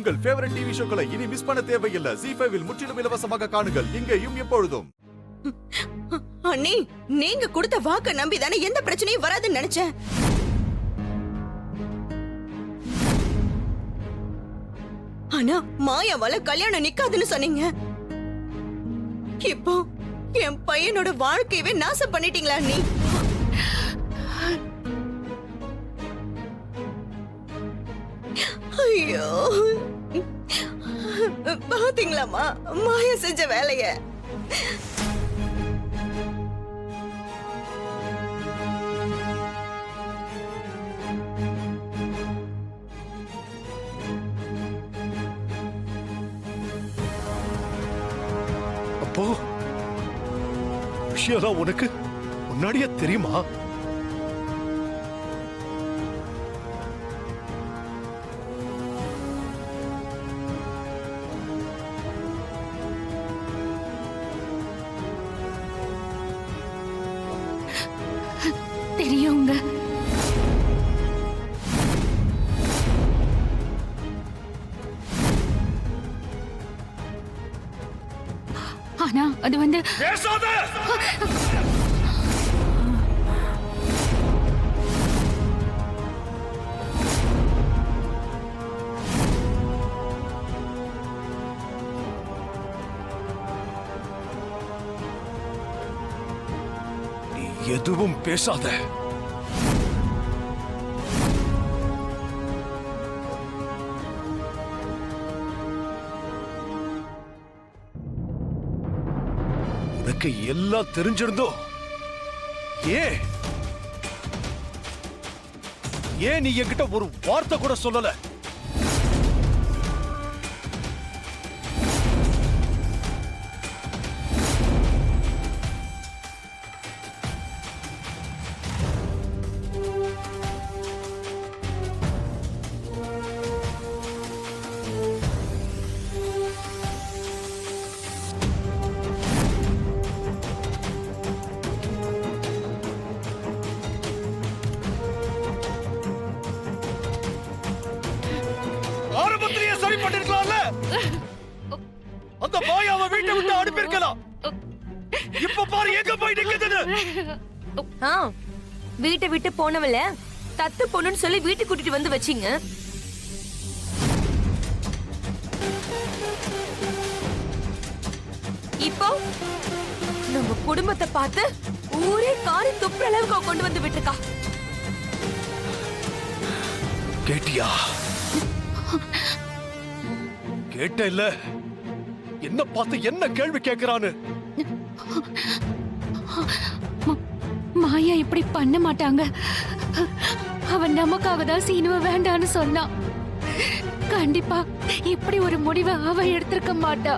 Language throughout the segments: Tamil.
உங்கள் ஃபேவரட் டிவி ஷோக்களை இனி மிஸ் பண்ண தேவையில்லை. ZEE5 இல் முற்றிலும் இலவசமாக காணுங்கள். இங்கேயும் எப்பொழுதும். அண்ணி, நீங்க கொடுத்த வாக்க நம்பி தானே எந்த பிரச்சனையும் வராதுன்னு நினைச்சேன். ஆனா மாயாவால கல்யாணம் நிக்காதுன்னு சொன்னீங்க. இப்போ என் பையனோட வாழ்க்கையவே நாசம் பண்ணிட்டீங்களா நீ? ஐயோ, பாத்தீங்களாமா மாயா செஞ்ச வேலைய? அப்போ விஷயம் உனக்கு முன்னாடியே தெரியுமா? தெரியுங்க. ஆனா அது வந்து நீ எதுவும் பேசாத. உனக்கு எல்லாம் தெரிஞ்சிருந்தோ ஏன் நீ என்கிட்ட ஒரு வார்த்தை கூட சொல்லல? ஆரம்பத்திலேயே சரி பண்ணிருக்கலாம்ல. அந்த மாயாவை வீட்டை விட்டு அனுப்பியிருக்கலாம். இப்ப பாரு எங்க போய் நிக்குது. வீட்டை விட்டு போனவள தத்து பொண்ணுன்னு சொல்லி வீட்டுக்கு கூட்டிட்டு வந்து வச்சீங்க. இப்போ நம்ம குடும்பத்தை பார்த்து ஊரே காரி துப்புற அளவுக்கு கொண்டு வந்து விட்டுருக்கா. கேட்டியா? கேட்ட இல்ல? என்ன பார்த்து என்ன கேள்வி கேட்கிறான்னு? மாயா இப்படி பண்ண மாட்டாங்க. அவன் நமக்காக தான் சீனுவ வேண்டான்னு சொன்னான். கண்டிப்பா இப்படி ஒரு முடிவை அவ எடுத்திருக்க மாட்டா.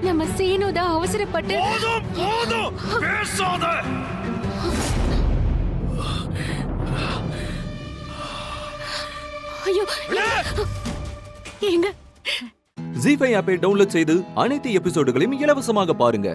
நம்ம சீனு தான் அவசரப்பட்டு. பேசாத. ஐயோ, எங்க ZEE5 ஆப்பை டவுன்லோட் செய்து அனைத்து எபிசோடுகளையும் இலவசமாக பாருங்க.